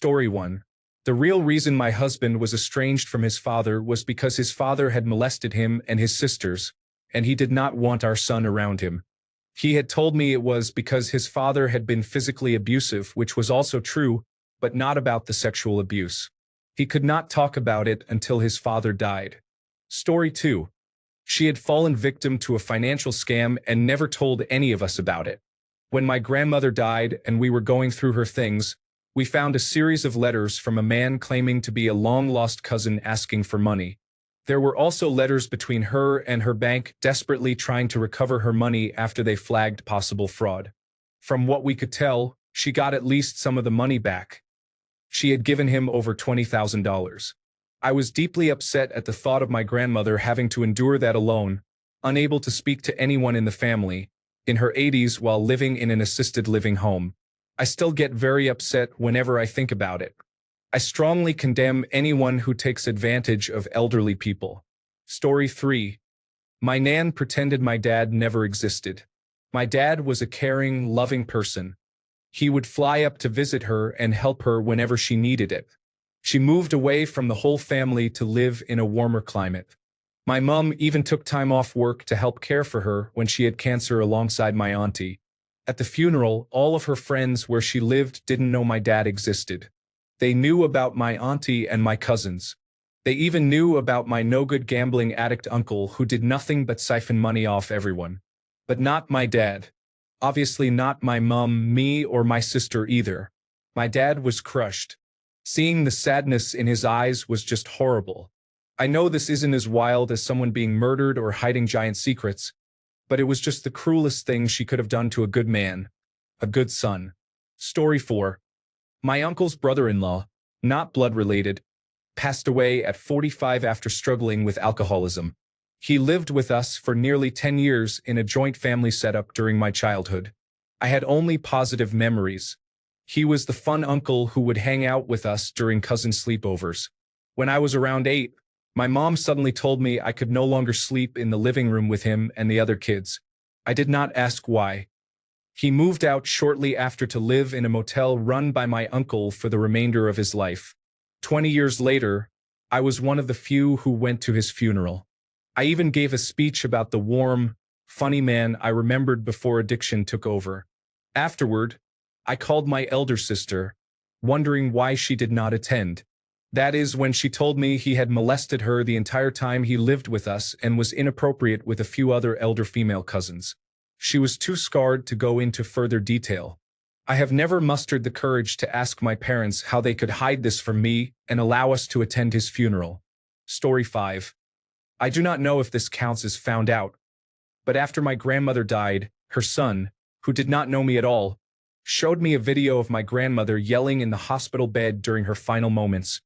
Story 1. The real reason my husband was estranged from his father was because his father had molested him and his sisters, and he did not want our son around him. He had told me it was because his father had been physically abusive, which was also true, but not about the sexual abuse. He could not talk about it until his father died. Story 2. She had fallen victim to a financial scam and never told any of us about it. When my grandmother died and we were going through her things, we found a series of letters from a man claiming to be a long-lost cousin asking for money. There were also letters between her and her bank desperately trying to recover her money after they flagged possible fraud. From what we could tell, she got at least some of the money back. She had given him over $20,000. I was deeply upset at the thought of my grandmother having to endure that alone, unable to speak to anyone in the family, in her 80s while living in an assisted living home. I still get very upset whenever I think about it. I strongly condemn anyone who takes advantage of elderly people. Story 3. My nan pretended my dad never existed. My dad was a caring, loving person. He would fly up to visit her and help her whenever she needed it. She moved away from the whole family to live in a warmer climate. My mom even took time off work to help care for her when she had cancer alongside my auntie. At the funeral, all of her friends where she lived didn't know my dad existed. They knew about my auntie and my cousins. They even knew about my no-good gambling addict uncle who did nothing but siphon money off everyone. But not my dad. Obviously not my mom, me, or my sister either. My dad was crushed. Seeing the sadness in his eyes was just horrible. I know this isn't as wild as someone being murdered or hiding giant secrets, but it was just the cruelest thing she could have done to a good man, a good son. Story 4. My uncle's brother-in-law, not blood-related, passed away at 45 after struggling with alcoholism. He lived with us for nearly 10 years in a joint family setup during my childhood. I had only positive memories. He was the fun uncle who would hang out with us during cousin sleepovers. When I was around 8, my mom suddenly told me I could no longer sleep in the living room with him and the other kids. I did not ask why. He moved out shortly after to live in a motel run by my uncle for the remainder of his life. 20 years later, I was one of the few who went to his funeral. I even gave a speech about the warm, funny man I remembered before addiction took over. Afterward, I called my elder sister, wondering why she did not attend. That is when she told me he had molested her the entire time he lived with us and was inappropriate with a few other elder female cousins. She was too scarred to go into further detail. I have never mustered the courage to ask my parents how they could hide this from me and allow us to attend his funeral. Story 5. I do not know if this counts as found out, but after my grandmother died, her son, who did not know me at all, showed me a video of my grandmother yelling in the hospital bed during her final moments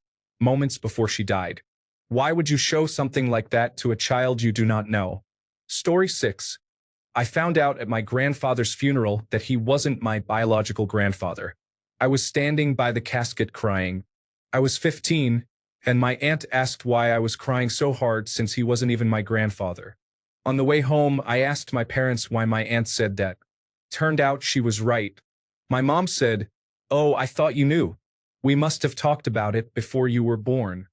before she died. Why would you show something like that to a child you do not know? Story 6. I found out at my grandfather's funeral that he wasn't my biological grandfather. I was standing by the casket crying. I was 15, and my aunt asked why I was crying so hard since he wasn't even my grandfather. On the way home, I asked my parents why my aunt said that. Turned out she was right. My mom said, "Oh, I thought you knew. We must have talked about it before you were born."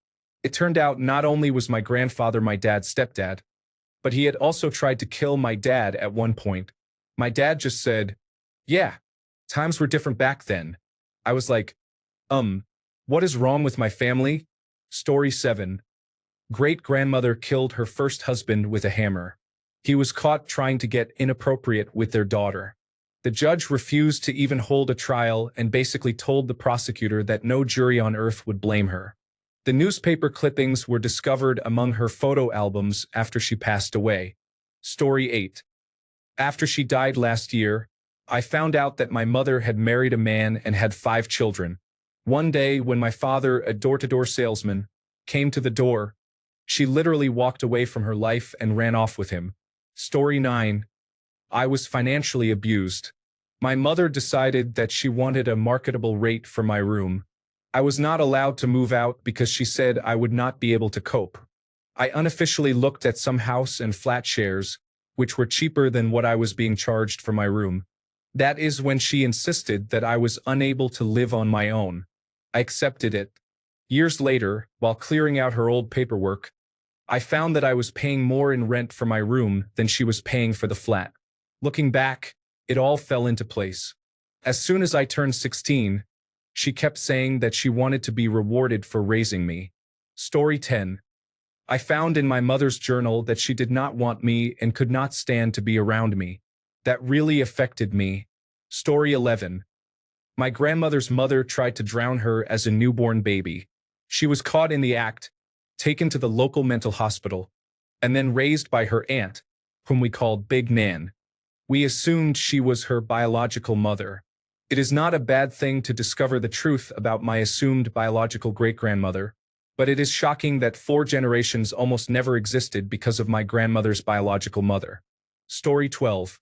It turned out not only was my grandfather my dad's stepdad, but he had also tried to kill my dad at one point. My dad just said, "Yeah, times were different back then." I was like, what is wrong with my family? Story 7. Great-grandmother killed her first husband with a hammer. He was caught trying to get inappropriate with their daughter. The judge refused to even hold a trial and basically told the prosecutor that no jury on earth would blame her. The newspaper clippings were discovered among her photo albums after she passed away. Story 8. After she died last year, I found out that my mother had married a man and had 5 children. One day, when my father, a door-to-door salesman, came to the door, she literally walked away from her life and ran off with him. Story 9. I was financially abused. My mother decided that she wanted a marketable rate for my room. I was not allowed to move out because she said I would not be able to cope. I unofficially looked at some house and flat shares, which were cheaper than what I was being charged for my room. That is when she insisted that I was unable to live on my own. I accepted it. Years later, while clearing out her old paperwork, I found that I was paying more in rent for my room than she was paying for the flat. Looking back, it all fell into place. As soon as I turned 16, she kept saying that she wanted to be rewarded for raising me. Story 10. I found in my mother's journal that she did not want me and could not stand to be around me. That really affected me. Story 11. My grandmother's mother tried to drown her as a newborn baby. She was caught in the act, taken to the local mental hospital, and then raised by her aunt, whom we called Big Nan. We assumed she was her biological mother. It is not a bad thing to discover the truth about my assumed biological great-grandmother, but it is shocking that 4 generations almost never existed because of my grandmother's biological mother. Story 12.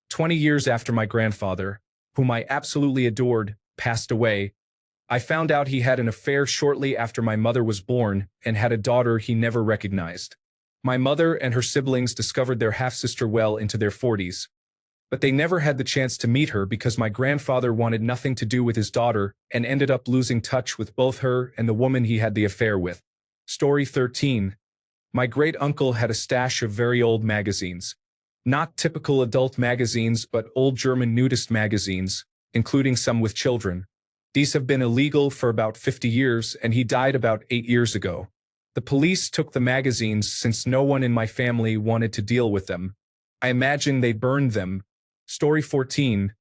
20 years after my grandfather, whom I absolutely adored, passed away, I found out he had an affair shortly after my mother was born and had a daughter he never recognized. My mother and her siblings discovered their half-sister well into their 40s, but they never had the chance to meet her because my grandfather wanted nothing to do with his daughter and ended up losing touch with both her and the woman he had the affair with. Story 13. My great-uncle had a stash of very old magazines. Not typical adult magazines, but old German nudist magazines, including some with children. These have been illegal for about 50 years, and he died about 8 years ago. The police took the magazines since no one in my family wanted to deal with them. I imagine they burned them. Story 14.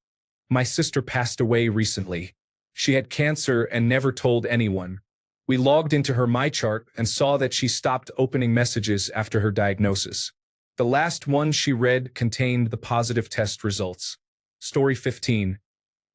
My sister passed away recently. She had cancer and never told anyone. We logged into her MyChart and saw that she stopped opening messages after her diagnosis. The last one she read contained the positive test results. Story 15.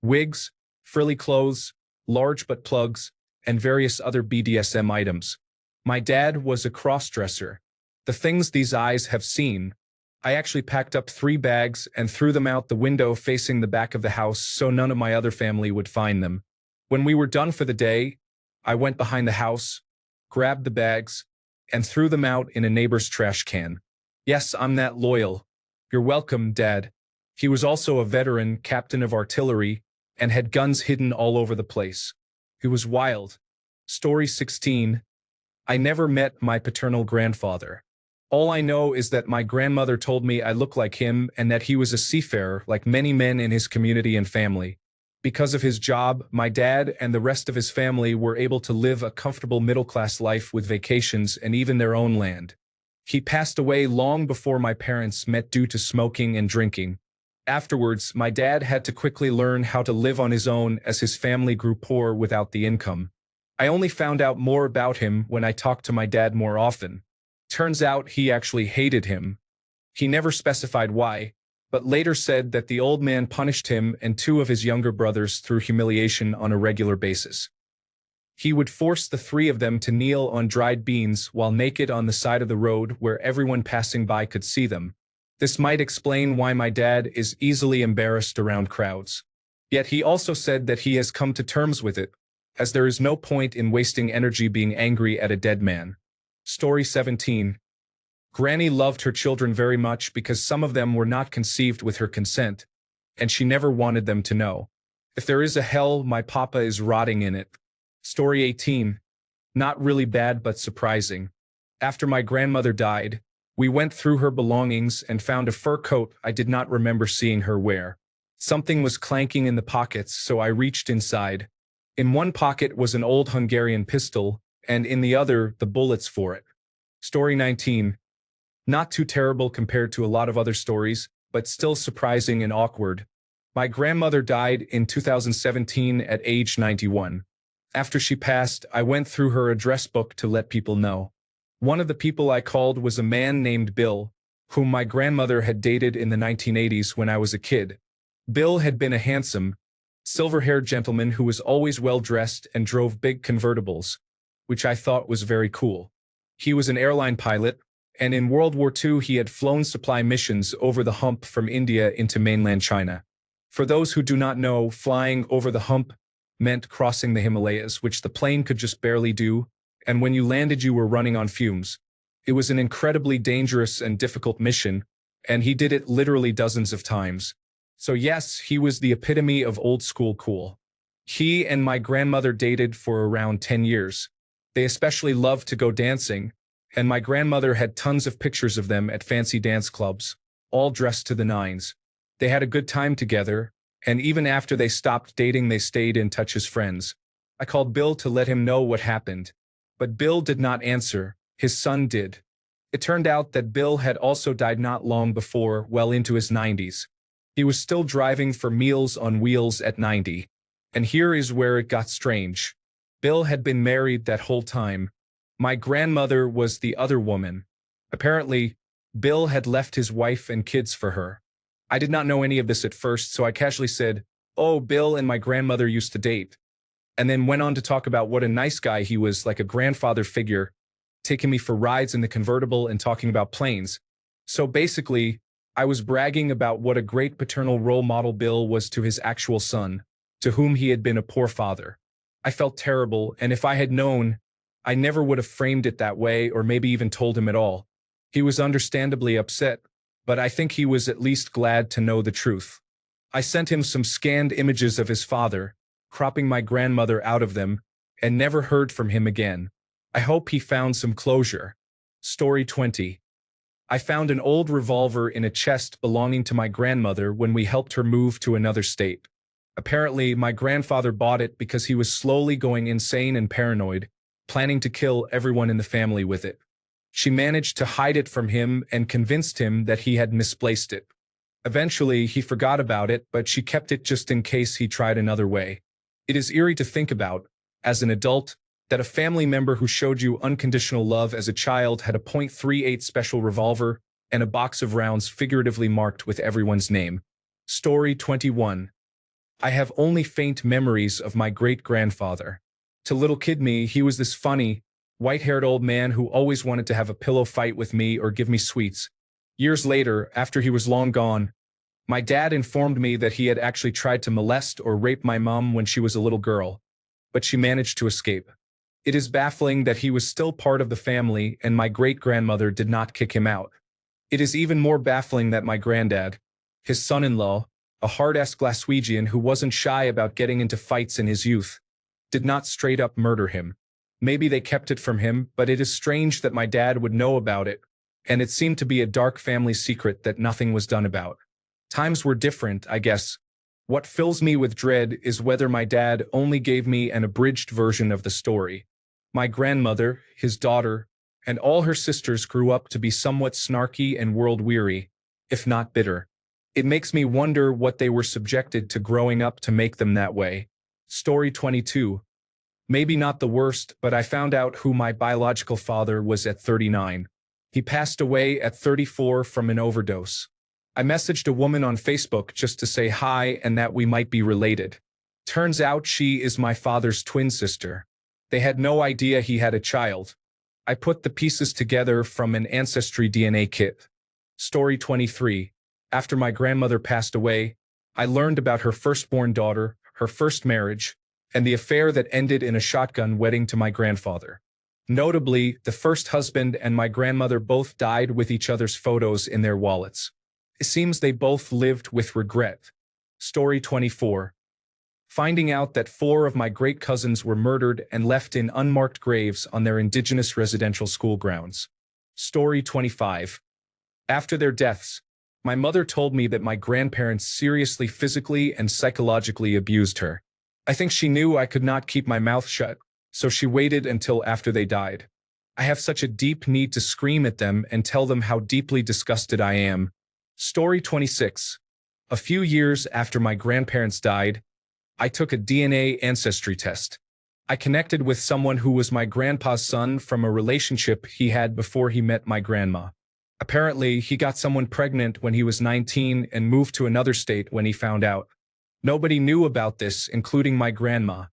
Wigs, frilly clothes, large butt plugs, and various other BDSM items. My dad was a cross-dresser. The things these eyes have seen. I actually packed up 3 bags and threw them out the window facing the back of the house so none of my other family would find them. When we were done for the day, I went behind the house, grabbed the bags, and threw them out in a neighbor's trash can. Yes, I'm that loyal. You're welcome, Dad. He was also a veteran captain of artillery and had guns hidden all over the place. He was wild. Story 16. I never met my paternal grandfather. All I know is that my grandmother told me I look like him and that he was a seafarer like many men in his community and family. Because of his job, my dad and the rest of his family were able to live a comfortable middle-class life with vacations and even their own land. He passed away long before my parents met due to smoking and drinking. Afterwards, my dad had to quickly learn how to live on his own as his family grew poor without the income. I only found out more about him when I talked to my dad more often. Turns out he actually hated him. He never specified why, but later said that the old man punished him and 2 of his younger brothers through humiliation on a regular basis. He would force the 3 of them to kneel on dried beans while naked on the side of the road where everyone passing by could see them. This might explain why my dad is easily embarrassed around crowds. Yet he also said that he has come to terms with it, as there is no point in wasting energy being angry at a dead man. Story 17. Granny loved her children very much because some of them were not conceived with her consent, and she never wanted them to know. If there is a hell, my papa is rotting in it. Story 18. Not really bad but surprising. After my grandmother died, we went through her belongings and found a fur coat I did not remember seeing her wear. Something was clanking in the pockets, so I reached inside. In one pocket was an old Hungarian pistol, and in the other, the bullets for it. Story 19. Not too terrible compared to a lot of other stories, but still surprising and awkward. My grandmother died in 2017 at age 91. After she passed, I went through her address book to let people know. One of the people I called was a man named Bill, whom my grandmother had dated in the 1980s when I was a kid. Bill had been a handsome, silver-haired gentleman who was always well-dressed and drove big convertibles, which I thought was very cool. He was an airline pilot, and in World War II he had flown supply missions over the hump from India into mainland China. For those who do not know, flying over the hump meant crossing the Himalayas, which the plane could just barely do, and when you landed you were running on fumes. It was an incredibly dangerous and difficult mission, and he did it literally dozens of times. So yes, he was the epitome of old school cool. He and my grandmother dated for around 10 years. They especially loved to go dancing, and my grandmother had tons of pictures of them at fancy dance clubs, all dressed to the nines. They had a good time together, and even after they stopped dating, they stayed in touch as friends. I called Bill to let him know what happened, but Bill did not answer. His son did. It turned out that Bill had also died not long before, well into his 90s. He was still driving for Meals on Wheels at 90. And here is where it got strange. Bill had been married that whole time. My grandmother was the other woman. Apparently, Bill had left his wife and kids for her. I did not know any of this at first, so I casually said, "Oh, Bill and my grandmother used to date." And then went on to talk about what a nice guy he was, like a grandfather figure, taking me for rides in the convertible and talking about planes. So basically, I was bragging about what a great paternal role model Bill was to his actual son, to whom he had been a poor father. I felt terrible, and if I had known, I never would have framed it that way or maybe even told him at all. He was understandably upset, but I think he was at least glad to know the truth. I sent him some scanned images of his father, cropping my grandmother out of them, and never heard from him again. I hope he found some closure. Story 20. I found an old revolver in a chest belonging to my grandmother when we helped her move to another state. Apparently, my grandfather bought it because he was slowly going insane and paranoid, planning to kill everyone in the family with it. She managed to hide it from him and convinced him that he had misplaced it. Eventually, he forgot about it, but she kept it just in case he tried another way. It is eerie to think about, as an adult, that a family member who showed you unconditional love as a child had a .38 special revolver and a box of rounds figuratively marked with everyone's name. Story 21. I have only faint memories of my great-grandfather. To little kid me, he was this funny, white-haired old man who always wanted to have a pillow fight with me or give me sweets. Years later, after he was long gone, my dad informed me that he had actually tried to molest or rape my mom when she was a little girl, but she managed to escape. It is baffling that he was still part of the family and my great-grandmother did not kick him out. It is even more baffling that my granddad, his son-in-law, a hard-ass Glaswegian who wasn't shy about getting into fights in his youth, did not straight-up murder him. Maybe they kept it from him, but it is strange that my dad would know about it, and it seemed to be a dark family secret that nothing was done about. Times were different, I guess. What fills me with dread is whether my dad only gave me an abridged version of the story. My grandmother, his daughter, and all her sisters grew up to be somewhat snarky and world-weary, if not bitter. It makes me wonder what they were subjected to growing up to make them that way. Story 22. Maybe not the worst, but I found out who my biological father was at 39. He passed away at 34 from an overdose. I messaged a woman on Facebook just to say hi and that we might be related. Turns out she is my father's twin sister. They had no idea he had a child. I put the pieces together from an ancestry DNA kit. Story 23. After my grandmother passed away, I learned about her firstborn daughter, her first marriage, and the affair that ended in a shotgun wedding to my grandfather. Notably, the first husband and my grandmother both died with each other's photos in their wallets. It seems they both lived with regret. Story 24. Finding out that 4 of my great cousins were murdered and left in unmarked graves on their indigenous residential school grounds. Story 25. After their deaths, my mother told me that my grandparents seriously physically and psychologically abused her. I think she knew I could not keep my mouth shut, so she waited until after they died. I have such a deep need to scream at them and tell them how deeply disgusted I am. Story 26. A few years after my grandparents died, I took a DNA ancestry test. I connected with someone who was my grandpa's son from a relationship he had before he met my grandma. Apparently, he got someone pregnant when he was 19 and moved to another state when he found out. Nobody knew about this, including my grandma.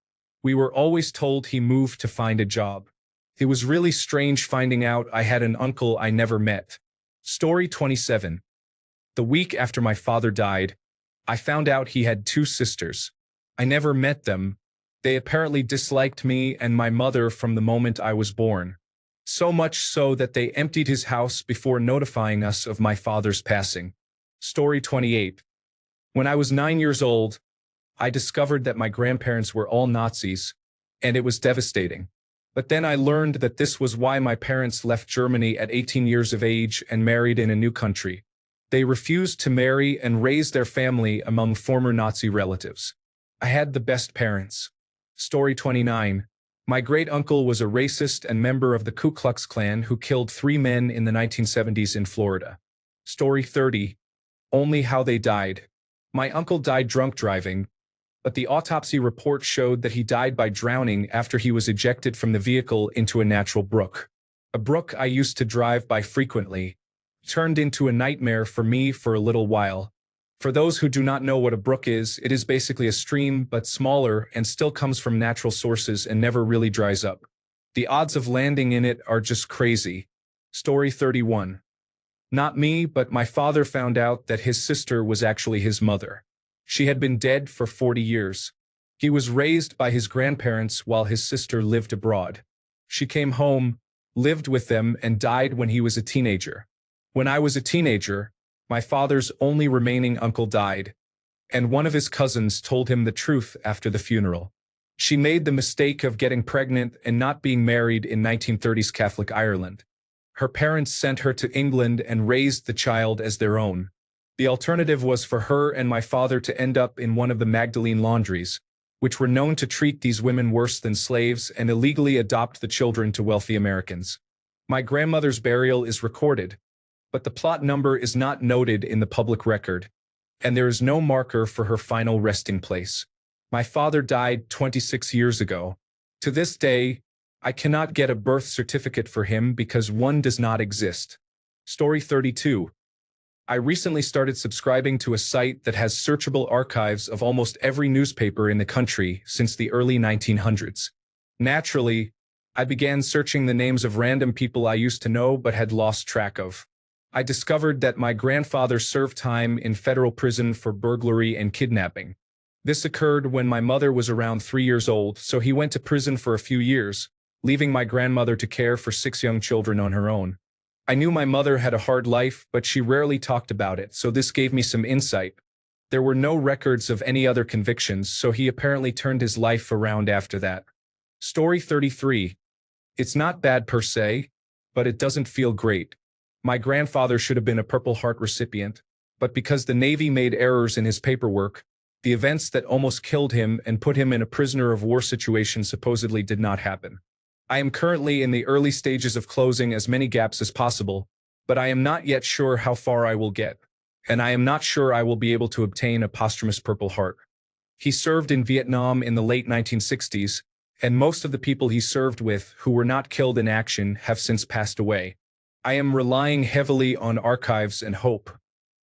We were always told he moved to find a job. It was really strange finding out I had an uncle I never met. Story 27. The week after my father died, I found out he had 2 sisters. I never met them. They apparently disliked me and my mother from the moment I was born. So much so that they emptied his house before notifying us of my father's passing. Story 28. When I was 9 years old, I discovered that my grandparents were all Nazis, and it was devastating. But then I learned that this was why my parents left Germany at 18 years of age and married in a new country. They refused to marry and raise their family among former Nazi relatives. I had the best parents. Story 29. My great-uncle was a racist and member of the Ku Klux Klan who killed 3 men in the 1970s in Florida. Story 30. Only how they died. My uncle died drunk driving, but the autopsy report showed that he died by drowning after he was ejected from the vehicle into a natural brook. A brook I used to drive by frequently turned into a nightmare for me for a little while. For those who do not know what a brook is, it is basically a stream but smaller and still comes from natural sources and never really dries up. The odds of landing in it are just crazy. Story 31. Not me, but my father found out that his sister was actually his mother. She had been dead for 40 years. He was raised by his grandparents while his sister lived abroad. She came home, lived with them, and died when he was a teenager. When I was a teenager, my father's only remaining uncle died, and one of his cousins told him the truth after the funeral. She made the mistake of getting pregnant and not being married in 1930s Catholic Ireland. Her parents sent her to England and raised the child as their own. The alternative was for her and my father to end up in one of the Magdalene laundries, which were known to treat these women worse than slaves and illegally adopt the children to wealthy Americans. My grandmother's burial is recorded, but the plot number is not noted in the public record, and there is no marker for her final resting place. My father died 26 years ago. To this day, I cannot get a birth certificate for him because one does not exist. Story 32. I recently started subscribing to a site that has searchable archives of almost every newspaper in the country since the early 1900s. Naturally, I began searching the names of random people I used to know but had lost track of. I discovered that my grandfather served time in federal prison for burglary and kidnapping. This occurred when my mother was around 3 years old, so he went to prison for a few years, leaving my grandmother to care for 6 young children on her own. I knew my mother had a hard life, but she rarely talked about it, so this gave me some insight. There were no records of any other convictions, so he apparently turned his life around after that. Story 33. It's not bad per se, but it doesn't feel great. My grandfather should have been a Purple Heart recipient, but because the Navy made errors in his paperwork, the events that almost killed him and put him in a prisoner of war situation supposedly did not happen. I am currently in the early stages of closing as many gaps as possible, but I am not yet sure how far I will get, and I am not sure I will be able to obtain a posthumous Purple Heart. He served in Vietnam in the late 1960s, and most of the people he served with who were not killed in action have since passed away. I am relying heavily on archives and hope.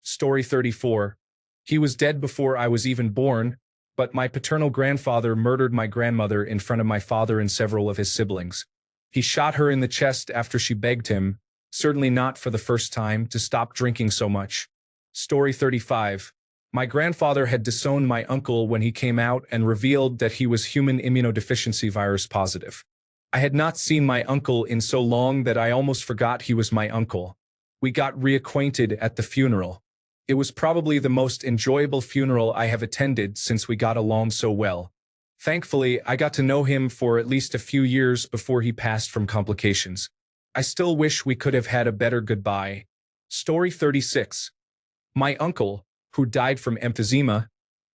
Story 34. He was dead before I was even born, but my paternal grandfather murdered my grandmother in front of my father and several of his siblings. He shot her in the chest after she begged him, certainly not for the first time, to stop drinking so much. Story 35. My grandfather had disowned my uncle when he came out and revealed that he was human immunodeficiency virus positive. I had not seen my uncle in so long that I almost forgot he was my uncle. We got reacquainted at the funeral. It was probably the most enjoyable funeral I have attended since we got along so well. Thankfully, I got to know him for at least a few years before he passed from complications. I still wish we could have had a better goodbye. Story 36. My uncle, who died from emphysema,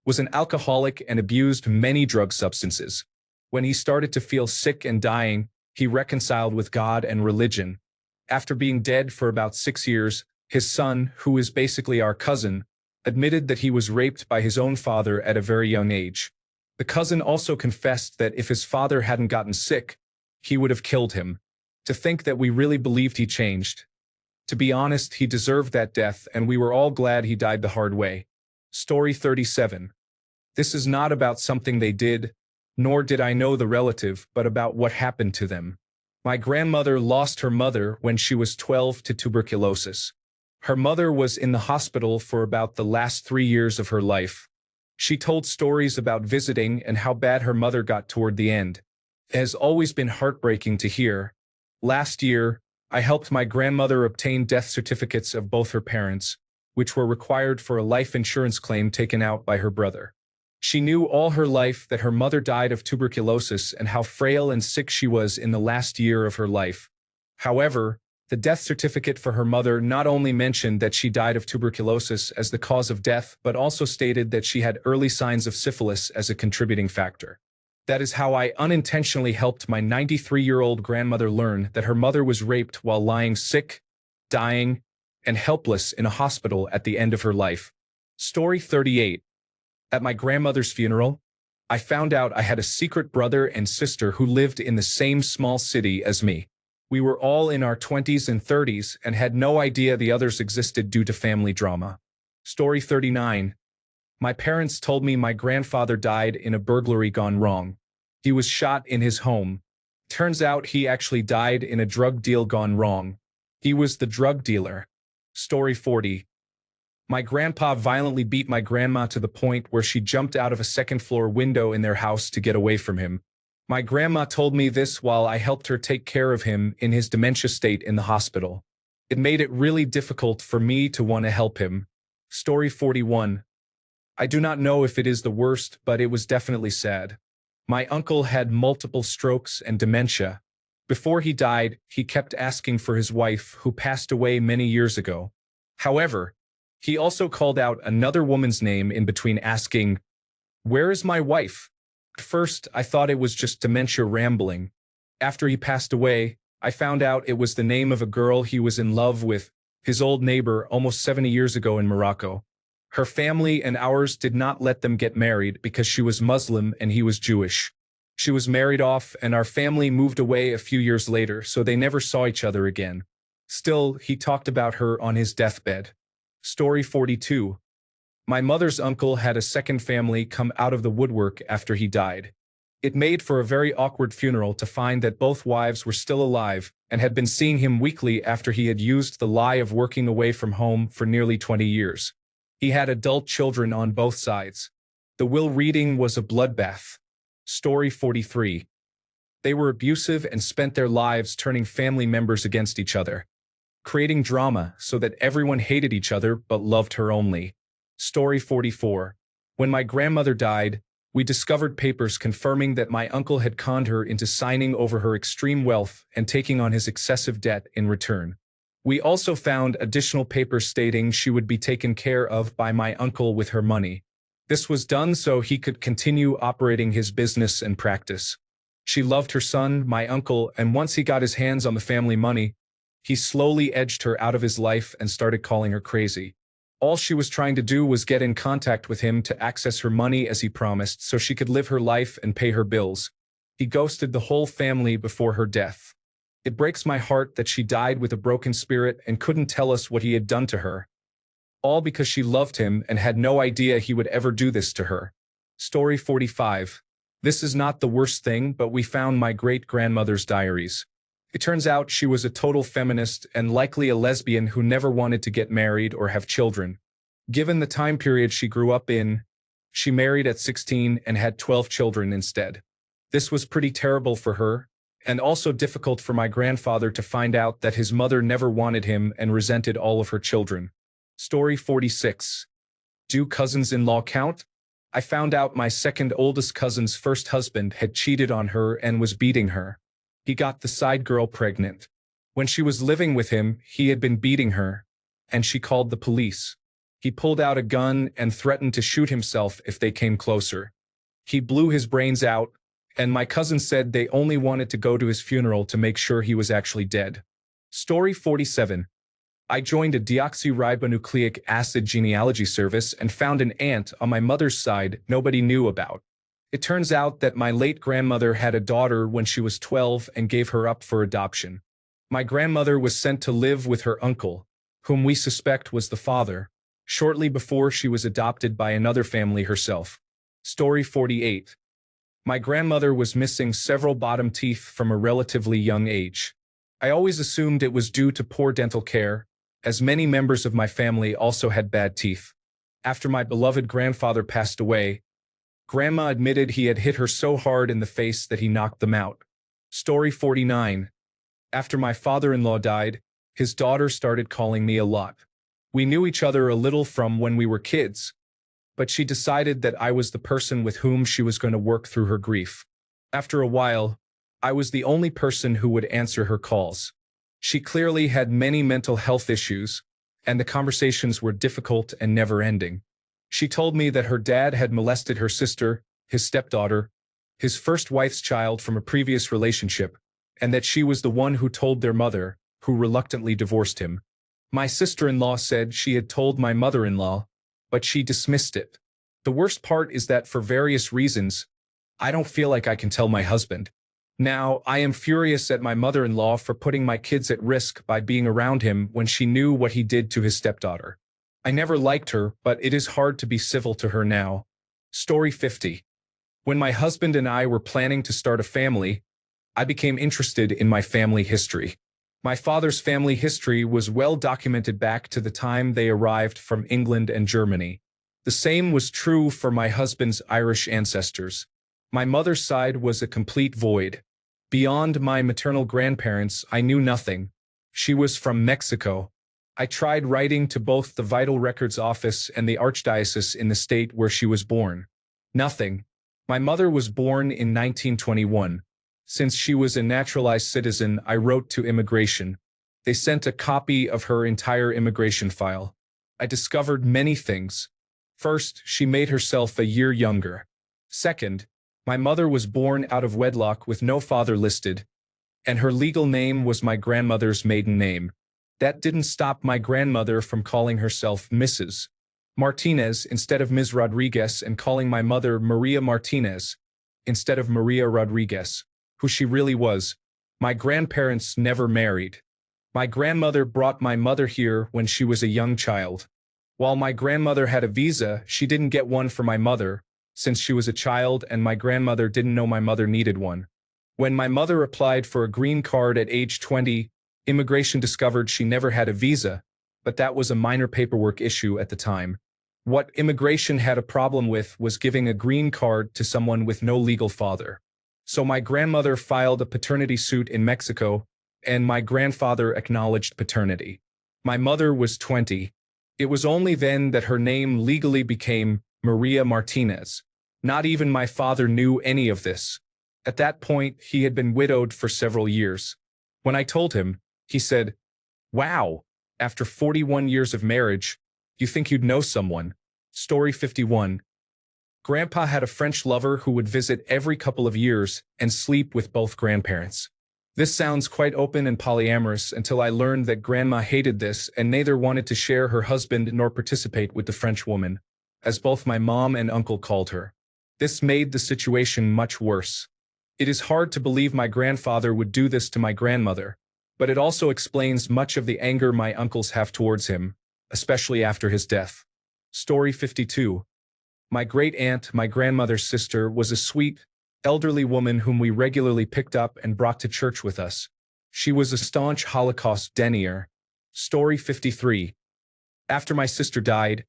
was an alcoholic and abused many drug substances. When he started to feel sick and dying, he reconciled with God and religion. After being dead for about 6 years, his son, who is basically our cousin, admitted that he was raped by his own father at a very young age. The cousin also confessed that if his father hadn't gotten sick, he would have killed him. To think that we really believed he changed. To be honest, he deserved that death, and we were all glad he died the hard way. Story 37. This is not about something they did, nor did I know the relative, but about what happened to them. My grandmother lost her mother when she was 12 to tuberculosis. Her mother was in the hospital for about the last 3 years of her life. She told stories about visiting and how bad her mother got toward the end. It has always been heartbreaking to hear. Last year, I helped my grandmother obtain death certificates of both her parents, which were required for a life insurance claim taken out by her brother. She knew all her life that her mother died of tuberculosis and how frail and sick she was in the last year of her life. However, the death certificate for her mother not only mentioned that she died of tuberculosis as the cause of death, but also stated that she had early signs of syphilis as a contributing factor. That is how I unintentionally helped my 93-year-old grandmother learn that her mother was raped while lying sick, dying, and helpless in a hospital at the end of her life. Story 38. At my grandmother's funeral, I found out I had a secret brother and sister who lived in the same small city as me. We were all in our 20s and 30s and had no idea the others existed due to family drama. Story 39. My parents told me my grandfather died in a burglary gone wrong. He was shot in his home. Turns out he actually died in a drug deal gone wrong. He was the drug dealer. Story 40. My grandpa violently beat my grandma to the point where she jumped out of a second-floor window in their house to get away from him. My grandma told me this while I helped her take care of him in his dementia state in the hospital. It made it really difficult for me to want to help him. Story 41. I do not know if it is the worst, but it was definitely sad. My uncle had multiple strokes and dementia. Before he died, he kept asking for his wife, who passed away many years ago. However, he also called out another woman's name in between asking, "Where is my wife?" At first, I thought it was just dementia rambling. After he passed away, I found out it was the name of a girl he was in love with, his old neighbor almost 70 years ago in Morocco. Her family and ours did not let them get married because she was Muslim and he was Jewish. She was married off and our family moved away a few years later, so they never saw each other again. Still, he talked about her on his deathbed. Story 42. My mother's uncle had a second family come out of the woodwork after he died. It made for a very awkward funeral to find that both wives were still alive and had been seeing him weekly after he had used the lie of working away from home for nearly 20 years. He had adult children on both sides. The will reading was a bloodbath. Story 43. They were abusive and spent their lives turning family members against each other, creating drama so that everyone hated each other but loved her only. Story 44. When my grandmother died, we discovered papers confirming that my uncle had conned her into signing over her extreme wealth and taking on his excessive debt in return. We also found additional papers stating she would be taken care of by my uncle with her money. This was done so he could continue operating his business and practice. She loved her son, my uncle, and once he got his hands on the family money, he slowly edged her out of his life and started calling her crazy. All she was trying to do was get in contact with him to access her money as he promised so she could live her life and pay her bills. He ghosted the whole family before her death. It breaks my heart that she died with a broken spirit and couldn't tell us what he had done to her. All because she loved him and had no idea he would ever do this to her. Story 45. This is not the worst thing, but we found my great-grandmother's diaries. It turns out she was a total feminist and likely a lesbian who never wanted to get married or have children. Given the time period she grew up in, she married at 16 and had 12 children instead. This was pretty terrible for her, and also difficult for my grandfather to find out that his mother never wanted him and resented all of her children. Story 46. Do cousins-in-law count? I found out my second oldest cousin's first husband had cheated on her and was beating her. He got the side girl pregnant. When she was living with him, he had been beating her, and she called the police. He pulled out a gun and threatened to shoot himself if they came closer. He blew his brains out, and my cousin said they only wanted to go to his funeral to make sure he was actually dead. Story 47. I joined a deoxyribonucleic acid genealogy service and found an aunt on my mother's side nobody knew about. It turns out that my late grandmother had a daughter when she was 12 and gave her up for adoption. My grandmother was sent to live with her uncle, whom we suspect was the father, shortly before she was adopted by another family herself. Story 48. My grandmother was missing several bottom teeth from a relatively young age. I always assumed it was due to poor dental care, as many members of my family also had bad teeth. After my beloved grandfather passed away, Grandma admitted he had hit her so hard in the face that he knocked them out. Story 49. After my father-in-law died, his daughter started calling me a lot. We knew each other a little from when we were kids, but she decided that I was the person with whom she was going to work through her grief. After a while, I was the only person who would answer her calls. She clearly had many mental health issues, and the conversations were difficult and never-ending. She told me that her dad had molested her sister, his stepdaughter, his first wife's child from a previous relationship, and that she was the one who told their mother, who reluctantly divorced him. My sister-in-law said she had told my mother-in-law, but she dismissed it. The worst part is that for various reasons, I don't feel like I can tell my husband. Now, I am furious at my mother-in-law for putting my kids at risk by being around him when she knew what he did to his stepdaughter. I never liked her, but it is hard to be civil to her now. Story 50. When my husband and I were planning to start a family, I became interested in my family history. My father's family history was well documented back to the time they arrived from England and Germany. The same was true for my husband's Irish ancestors. My mother's side was a complete void. Beyond my maternal grandparents, I knew nothing. She was from Mexico. I tried writing to both the Vital Records Office and the Archdiocese in the state where she was born. Nothing. My mother was born in 1921. Since she was a naturalized citizen, I wrote to immigration. They sent a copy of her entire immigration file. I discovered many things. First, she made herself a year younger. Second, my mother was born out of wedlock with no father listed, and her legal name was my grandmother's maiden name. That didn't stop my grandmother from calling herself Mrs. Martinez instead of Ms. Rodriguez and calling my mother Maria Martinez instead of Maria Rodriguez, who she really was. My grandparents never married. My grandmother brought my mother here when she was a young child. While my grandmother had a visa, she didn't get one for my mother, since she was a child and my grandmother didn't know my mother needed one. When my mother applied for a green card at age 20, immigration discovered she never had a visa, but that was a minor paperwork issue at the time. What immigration had a problem with was giving a green card to someone with no legal father. So my grandmother filed a paternity suit in Mexico, and my grandfather acknowledged paternity. My mother was 20. It was only then that her name legally became Maria Martinez. Not even my father knew any of this. At that point, he had been widowed for several years. When I told him, he said, "Wow, after 41 years of marriage, you think you'd know someone." Story 51. Grandpa had a French lover who would visit every couple of years and sleep with both grandparents. This sounds quite open and polyamorous until I learned that Grandma hated this and neither wanted to share her husband nor participate with the French woman, as both my mom and uncle called her. This made the situation much worse. It is hard to believe my grandfather would do this to my grandmother, but it also explains much of the anger my uncles have towards him, especially after his death. Story 52. My great-aunt, my grandmother's sister, was a sweet, elderly woman whom we regularly picked up and brought to church with us. She was a staunch Holocaust denier. Story 53. After my sister died,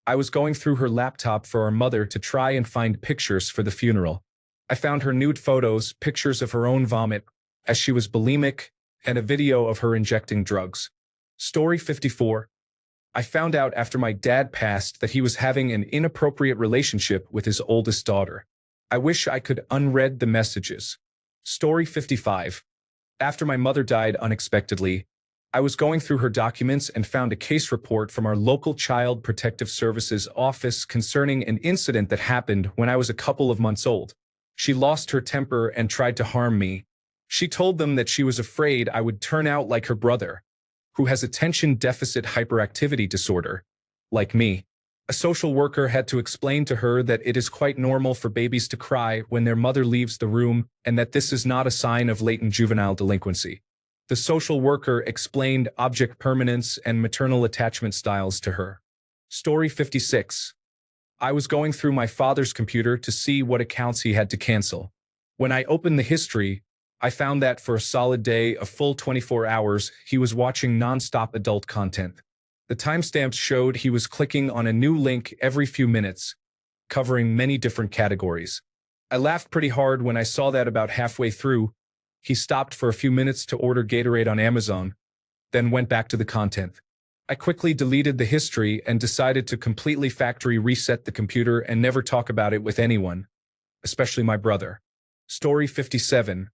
I was going through her laptop for our mother to try and find pictures for the funeral. I found her nude photos, pictures of her own vomit, as she was bulimic, and a video of her injecting drugs. Story 54. I found out after my dad passed that he was having an inappropriate relationship with his oldest daughter. I wish I could unread the messages. Story 55. After my mother died unexpectedly, I was going through her documents and found a case report from our local Child Protective Services office concerning an incident that happened when I was a couple of months old. She lost her temper and tried to harm me. She told them that she was afraid I would turn out like her brother, who has attention deficit hyperactivity disorder, like me. A social worker had to explain to her that it is quite normal for babies to cry when their mother leaves the room and that this is not a sign of latent juvenile delinquency. The social worker explained object permanence and maternal attachment styles to her. Story 56. I was going through my father's computer to see what accounts he had to cancel. When I opened the history, I found that for a solid day, a full 24 hours, he was watching non-stop adult content. The timestamps showed he was clicking on a new link every few minutes, covering many different categories. I laughed pretty hard when I saw that about halfway through, he stopped for a few minutes to order Gatorade on Amazon, then went back to the content. I quickly deleted the history and decided to completely factory reset the computer and never talk about it with anyone, especially my brother. Story 57.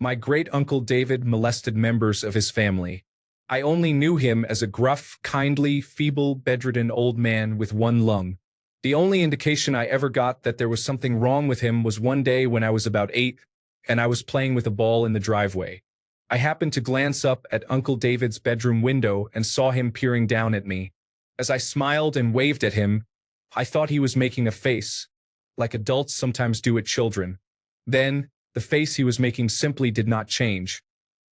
My great-uncle David molested members of his family. I only knew him as a gruff, kindly, feeble, bedridden old man with one lung. The only indication I ever got that there was something wrong with him was one day when I was about 8, and I was playing with a ball in the driveway. I happened to glance up at Uncle David's bedroom window and saw him peering down at me. As I smiled and waved at him, I thought he was making a face, like adults sometimes do at children. Then, the face he was making simply did not change.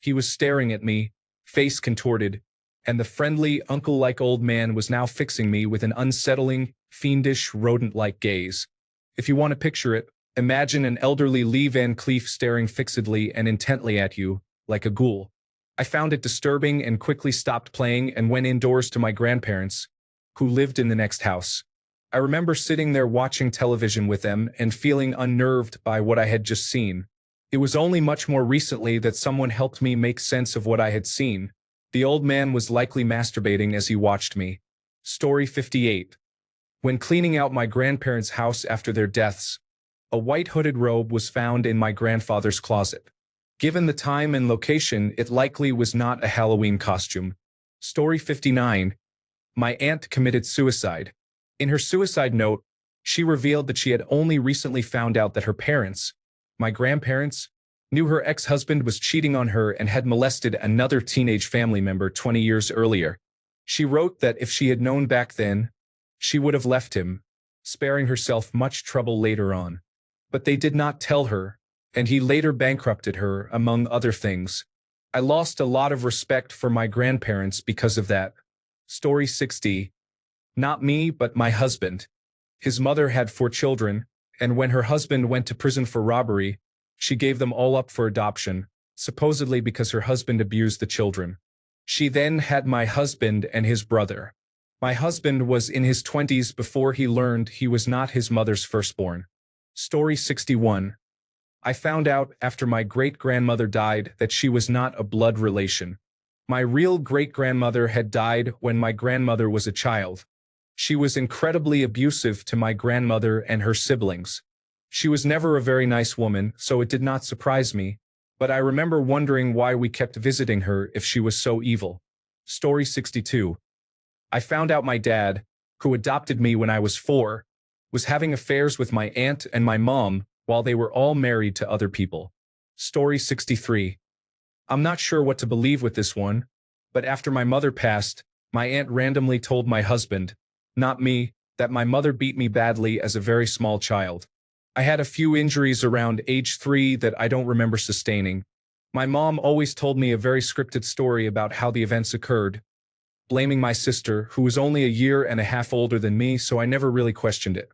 He was staring at me, face contorted, and the friendly, uncle-like old man was now fixing me with an unsettling, fiendish, rodent-like gaze. If you want to picture it, imagine an elderly Lee Van Cleef staring fixedly and intently at you, like a ghoul. I found it disturbing and quickly stopped playing and went indoors to my grandparents, who lived in the next house. I remember sitting there watching television with them and feeling unnerved by what I had just seen. It was only much more recently that someone helped me make sense of what I had seen. The old man was likely masturbating as he watched me. Story 58. When cleaning out my grandparents' house after their deaths, a white hooded robe was found in my grandfather's closet. Given the time and location, it likely was not a Halloween costume. Story 59. My aunt committed suicide. In her suicide note, she revealed that she had only recently found out that her parents, my grandparents, knew her ex-husband was cheating on her and had molested another teenage family member 20 years earlier. She wrote that if she had known back then, she would have left him, sparing herself much trouble later on. But they did not tell her, and he later bankrupted her, among other things. I lost a lot of respect for my grandparents because of that. Story 60. Not me, but my husband. His mother had 4 children, and when her husband went to prison for robbery, she gave them all up for adoption, supposedly because her husband abused the children. She then had my husband and his brother. My husband was in his 20s before he learned he was not his mother's firstborn. Story 61. I found out after my great-grandmother died that she was not a blood relation. My real great-grandmother had died when my grandmother was a child. She was incredibly abusive to my grandmother and her siblings. She was never a very nice woman, so it did not surprise me, but I remember wondering why we kept visiting her if she was so evil. Story 62. I found out my dad, who adopted me when I was 4, was having affairs with my aunt and my mom while they were all married to other people. Story 63. I'm not sure what to believe with this one, but after my mother passed, my aunt randomly told my husband, not me, that my mother beat me badly as a very small child. I had a few injuries around age 3 that I don't remember sustaining. My mom always told me a very scripted story about how the events occurred, blaming my sister, who was only a year and a half older than me, so I never really questioned it.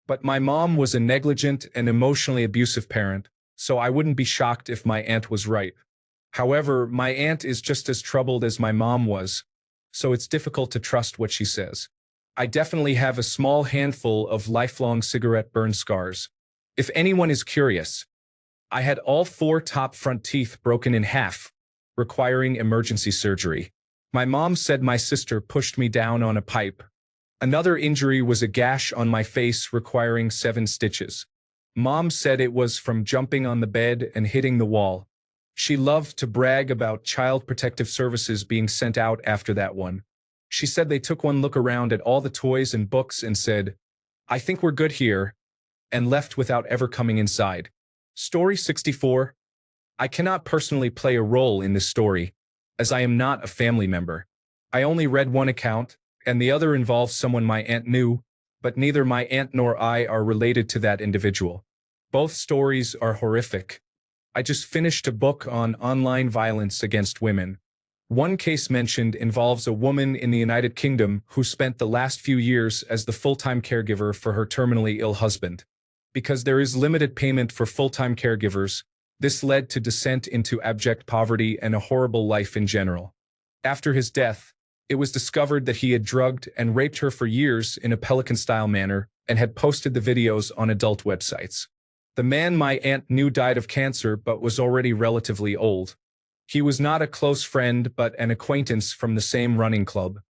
But my mom was a negligent and emotionally abusive parent, so I wouldn't be shocked if my aunt was right. However, my aunt is just as troubled as my mom was, so it's difficult to trust what she says. I definitely have a small handful of lifelong cigarette burn scars. If anyone is curious, I had all 4 top front teeth broken in half, requiring emergency surgery. My mom said my sister pushed me down on a pipe. Another injury was a gash on my face requiring 7 stitches. Mom said it was from jumping on the bed and hitting the wall. She loved to brag about Child Protective Services being sent out after that one. She said they took one look around at all the toys and books and said, "I think we're good here," and left without ever coming inside. Story 64. I cannot personally play a role in this story, as I am not a family member. I only read one account, and the other involves someone my aunt knew, but neither my aunt nor I are related to that individual. Both stories are horrific. I just finished a book on online violence against women. One case mentioned involves a woman in the United Kingdom who spent the last few years as the full-time caregiver for her terminally ill husband. Because there is limited payment for full-time caregivers, this led to descent into abject poverty and a horrible life in general. After his death, it was discovered that he had drugged and raped her for years in a Pelican-style manner and had posted the videos on adult websites. The man my aunt knew died of cancer but was already relatively old. He was not a close friend but an acquaintance from the same running club.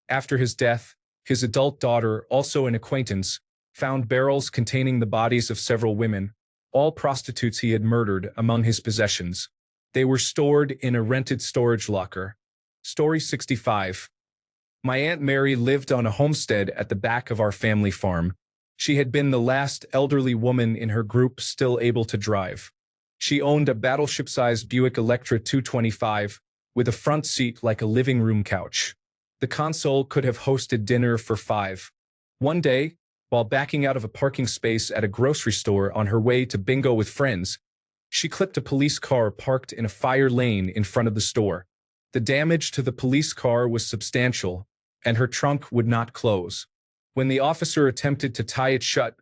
After his death, his adult daughter, also an acquaintance, found barrels containing the bodies of several women, all prostitutes he had murdered, among his possessions. They were stored in a rented storage locker. Story 65. My Aunt Mary lived on a homestead at the back of our family farm. She had been the last elderly woman in her group still able to drive. She owned a battleship-sized Buick Electra 225 with a front seat like a living room couch. The console could have hosted dinner for 5. One day, while backing out of a parking space at a grocery store on her way to bingo with friends, she clipped a police car parked in a fire lane in front of the store. The damage to the police car was substantial, and her trunk would not close. When the officer attempted to tie it shut,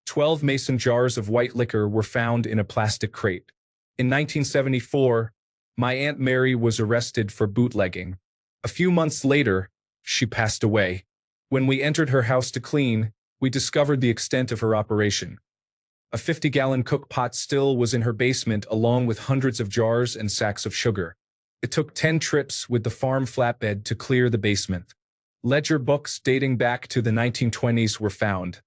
12 mason jars of white liquor were found in a plastic crate. In 1974, my Aunt Mary was arrested for bootlegging. A few months later, she passed away. When we entered her house to clean, we discovered the extent of her operation. A 50-gallon cook pot still was in her basement along with hundreds of jars and sacks of sugar. It took 10 trips with the farm flatbed to clear the basement. Ledger books dating back to the 1920s were found.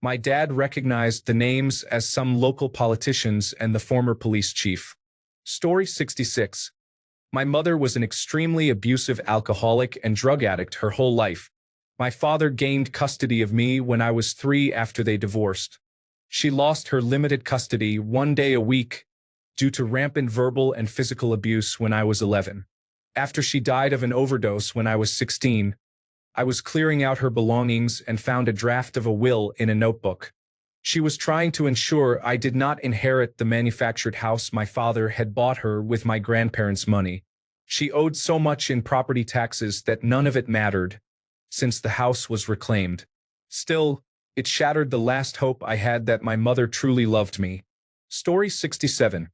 My dad recognized the names as some local politicians and the former police chief. Story 66. My mother was an extremely abusive alcoholic and drug addict her whole life. My father gained custody of me when I was 3 after they divorced. She lost her limited custody 1 day a week due to rampant verbal and physical abuse when I was 11. After she died of an overdose when I was 16, I was clearing out her belongings and found a draft of a will in a notebook. She was trying to ensure I did not inherit the manufactured house my father had bought her with my grandparents' money. She owed so much in property taxes that none of it mattered, since the house was reclaimed. Still, it shattered the last hope I had that my mother truly loved me. Story 67.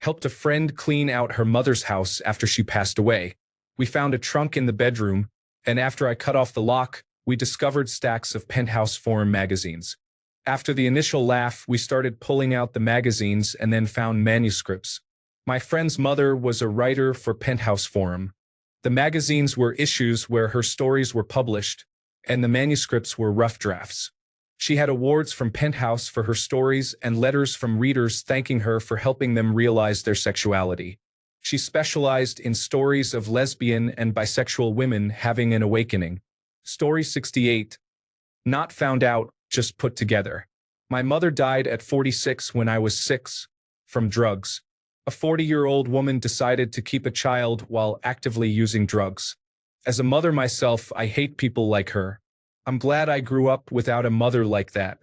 Helped a friend clean out her mother's house after she passed away. We found a trunk in the bedroom, and after I cut off the lock, we discovered stacks of Penthouse Forum magazines. After the initial laugh, we started pulling out the magazines and then found manuscripts. My friend's mother was a writer for Penthouse Forum. The magazines were issues where her stories were published, and the manuscripts were rough drafts. She had awards from Penthouse for her stories and letters from readers thanking her for helping them realize their sexuality. She specialized in stories of lesbian and bisexual women having an awakening. Story 68. Not found out, just put together. My mother died at 46 when I was 6, from drugs. A 40-year-old woman decided to keep a child while actively using drugs. As a mother myself, I hate people like her. I'm glad I grew up without a mother like that.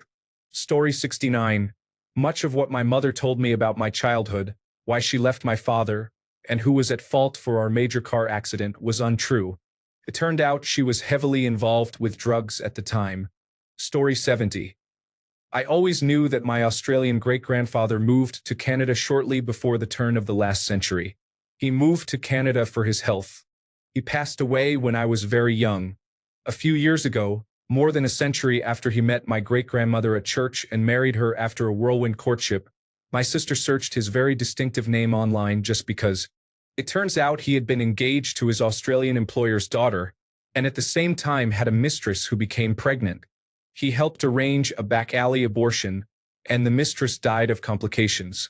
Story 69. Much of what my mother told me about my childhood, why she left my father, and who was at fault for our major car accident was untrue. It turned out she was heavily involved with drugs at the time. Story 70. I always knew that my Australian great-grandfather moved to Canada shortly before the turn of the last century. He moved to Canada for his health. He passed away when I was very young. A few years ago, more than a century after he met my great-grandmother at church and married her after a whirlwind courtship, my sister searched his very distinctive name online just because. It turns out he had been engaged to his Australian employer's daughter, and at the same time had a mistress who became pregnant. He helped arrange a back-alley abortion, and the mistress died of complications.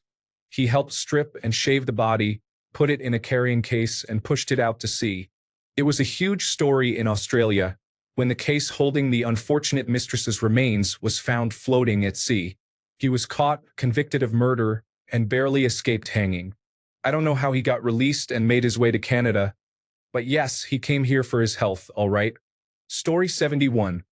He helped strip and shave the body, put it in a carrying case, and pushed it out to sea. It was a huge story in Australia when the case holding the unfortunate mistress's remains was found floating at sea. He was caught, convicted of murder, and barely escaped hanging. I don't know how he got released and made his way to Canada, but yes, he came here for his health, all right. Story 71.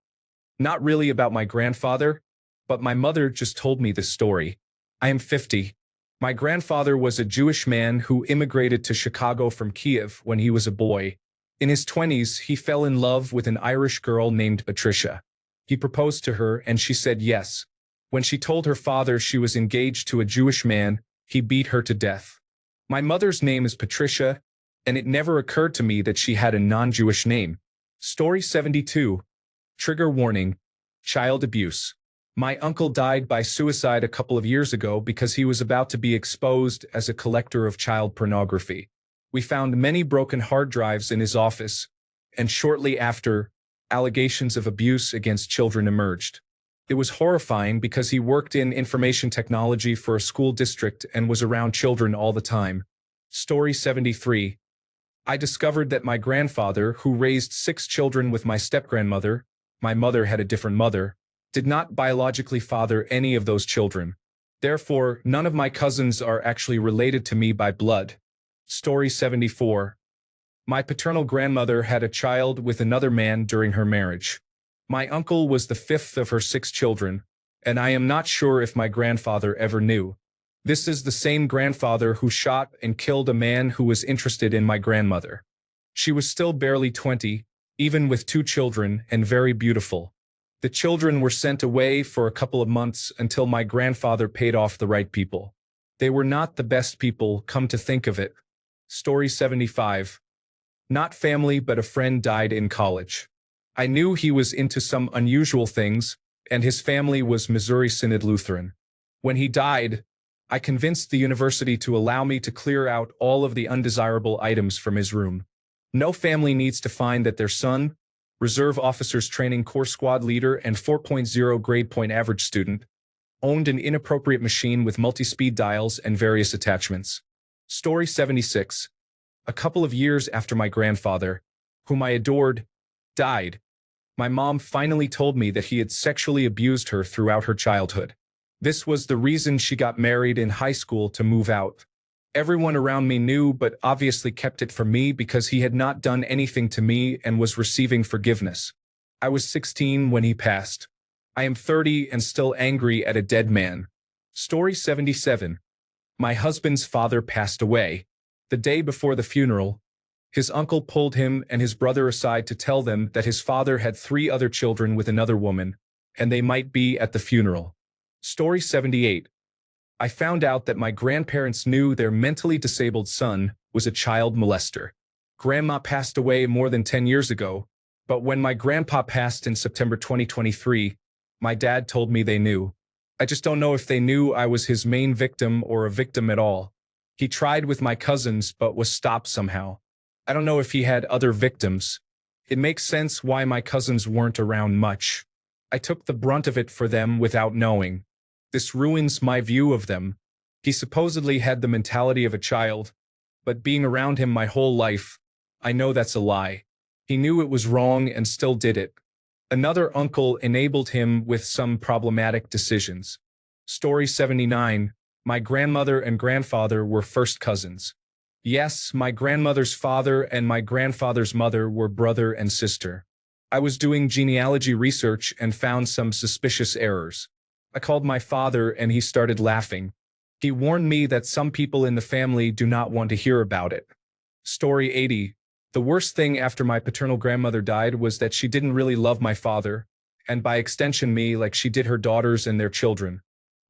Not really about my grandfather, but my mother just told me this story. I am 50. My grandfather was a Jewish man who immigrated to Chicago from Kiev when he was a boy. In his 20s, he fell in love with an Irish girl named Patricia. He proposed to her and she said yes. When she told her father she was engaged to a Jewish man, he beat her to death. My mother's name is Patricia, and it never occurred to me that she had a non-Jewish name. Story 72. Trigger warning. Child abuse. My uncle died by suicide a couple of years ago because he was about to be exposed as a collector of child pornography. We found many broken hard drives in his office, and shortly after, allegations of abuse against children emerged. It was horrifying because he worked in information technology for a school district and was around children all the time. Story 73. I discovered that my grandfather, who raised 6 children with my step-grandmother, my mother had a different mother, did not biologically father any of those children. Therefore, none of my cousins are actually related to me by blood. Story 74. My paternal grandmother had a child with another man during her marriage. My uncle was the 5th of her 6 children, and I am not sure if my grandfather ever knew. This is the same grandfather who shot and killed a man who was interested in my grandmother. She was still barely 20, even with 2 children, and very beautiful. The children were sent away for a couple of months until my grandfather paid off the right people. They were not the best people, come to think of it. Story 75. Not family but a friend died in college. I knew he was into some unusual things, and his family was Missouri Synod Lutheran. When he died, I convinced the university to allow me to clear out all of the undesirable items from his room. No family needs to find that their son, Reserve Officers Training Corps Squad Leader and 4.0 grade point average student, owned an inappropriate machine with multi-speed dials and various attachments. Story 76. A couple of years after my grandfather, whom I adored, died, my mom finally told me that he had sexually abused her throughout her childhood. This was the reason she got married in high school to move out. Everyone around me knew but obviously kept it from me because he had not done anything to me and was receiving forgiveness. I was 16 when he passed. I am 30 and still angry at a dead man. Story 77. My husband's father passed away. The day before the funeral, his uncle pulled him and his brother aside to tell them that his father had 3 other children with another woman, and they might be at the funeral. Story 78. I found out that my grandparents knew their mentally disabled son was a child molester. Grandma passed away more than 10 years ago, but when my grandpa passed in September 2023, my dad told me they knew. I just don't know if they knew I was his main victim or a victim at all. He tried with my cousins but was stopped somehow. I don't know if he had other victims. It makes sense why my cousins weren't around much. I took the brunt of it for them without knowing. This ruins my view of them. He supposedly had the mentality of a child, but being around him my whole life, I know that's a lie. He knew it was wrong and still did it. Another uncle enabled him with some problematic decisions. Story 79. My grandmother and grandfather were first cousins. Yes, my grandmother's father and my grandfather's mother were brother and sister. I was doing genealogy research and found some suspicious errors. I called my father and he started laughing. He warned me that some people in the family do not want to hear about it. Story 80. The worst thing after my paternal grandmother died was that she didn't really love my father, and by extension me, like she did her daughters and their children.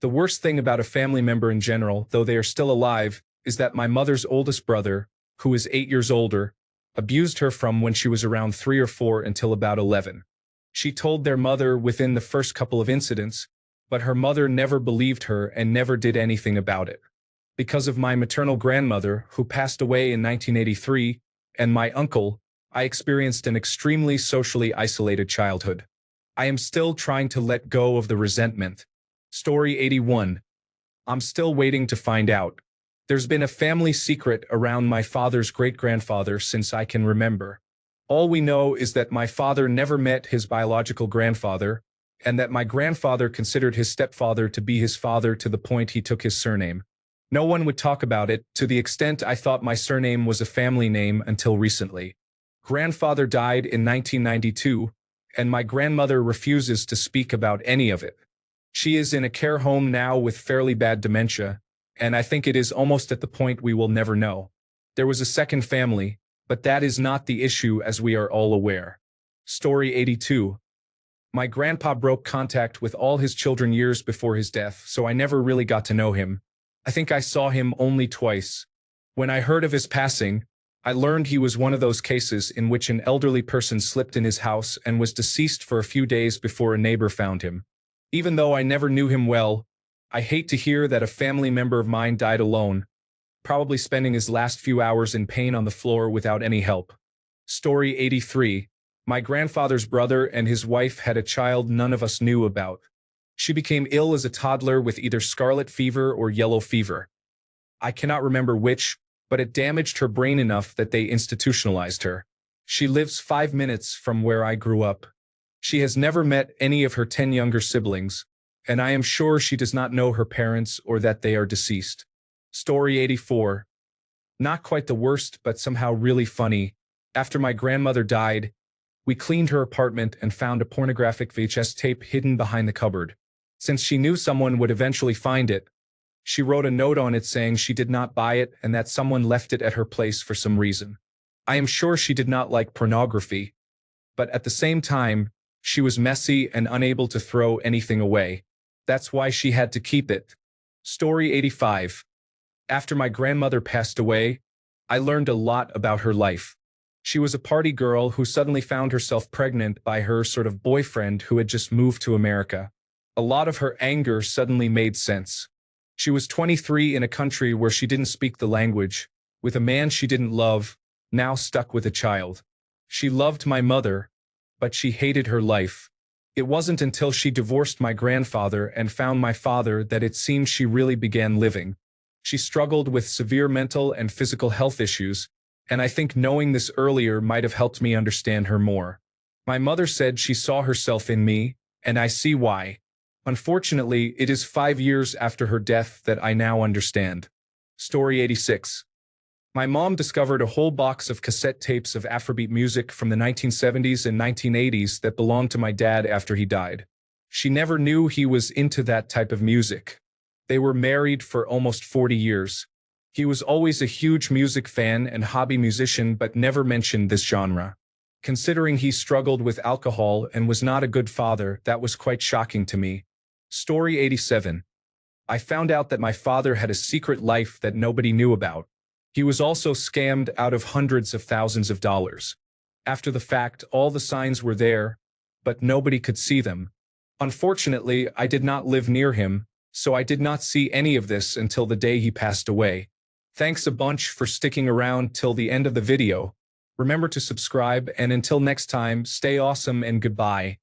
The worst thing about a family member in general, though they are still alive, is that my mother's oldest brother, who is 8 years older, abused her from when she was around 3 or 4 until about 11. She told their mother within the first couple of incidents, but her mother never believed her and never did anything about it. Because of my maternal grandmother, who passed away in 1983, and my uncle, I experienced an extremely socially isolated childhood. I am still trying to let go of the resentment. Story 81. I'm still waiting to find out. There's been a family secret around my father's great-grandfather since I can remember. All we know is that my father never met his biological grandfather, and that my grandfather considered his stepfather to be his father to the point he took his surname. No one would talk about it, to the extent I thought my surname was a family name until recently. Grandfather died in 1992, and my grandmother refuses to speak about any of it. She is in a care home now with fairly bad dementia, and I think it is almost at the point we will never know. There was a second family, but that is not the issue as we are all aware. Story 82. My grandpa broke contact with all his children years before his death, so I never really got to know him. I think I saw him only twice. When I heard of his passing, I learned he was one of those cases in which an elderly person slipped in his house and was deceased for a few days before a neighbor found him. Even though I never knew him well, I hate to hear that a family member of mine died alone, probably spending his last few hours in pain on the floor without any help. Story 83. My grandfather's brother and his wife had a child none of us knew about. She became ill as a toddler with either scarlet fever or yellow fever. I cannot remember which, but it damaged her brain enough that they institutionalized her. She lives 5 minutes from where I grew up. She has never met any of her 10 younger siblings, and I am sure she does not know her parents or that they are deceased. Story 84. Not quite the worst, but somehow really funny. After my grandmother died, we cleaned her apartment and found a pornographic VHS tape hidden behind the cupboard. Since she knew someone would eventually find it, she wrote a note on it saying she did not buy it and that someone left it at her place for some reason. I am sure she did not like pornography, but at the same time, she was messy and unable to throw anything away. That's why she had to keep it. Story 85. After my grandmother passed away, I learned a lot about her life. She was a party girl who suddenly found herself pregnant by her sort of boyfriend who had just moved to America. A lot of her anger suddenly made sense. She was 23 in a country where she didn't speak the language, with a man she didn't love, now stuck with a child. She loved my mother, but she hated her life. It wasn't until she divorced my grandfather and found my father that it seemed she really began living. She struggled with severe mental and physical health issues, and I think knowing this earlier might have helped me understand her more. My mother said she saw herself in me, and I see why. Unfortunately, it is 5 years after her death that I now understand. Story 86. My mom discovered a whole box of cassette tapes of Afrobeat music from the 1970s and 1980s that belonged to my dad after he died. She never knew he was into that type of music. They were married for almost 40 years. He was always a huge music fan and hobby musician but never mentioned this genre. Considering he struggled with alcohol and was not a good father, that was quite shocking to me. Story 87. I found out that my father had a secret life that nobody knew about. He was also scammed out of hundreds of thousands of dollars. After the fact, all the signs were there, but nobody could see them. Unfortunately, I did not live near him, so I did not see any of this until the day he passed away. Thanks a bunch for sticking around till the end of the video. Remember to subscribe, and until next time, stay awesome and goodbye.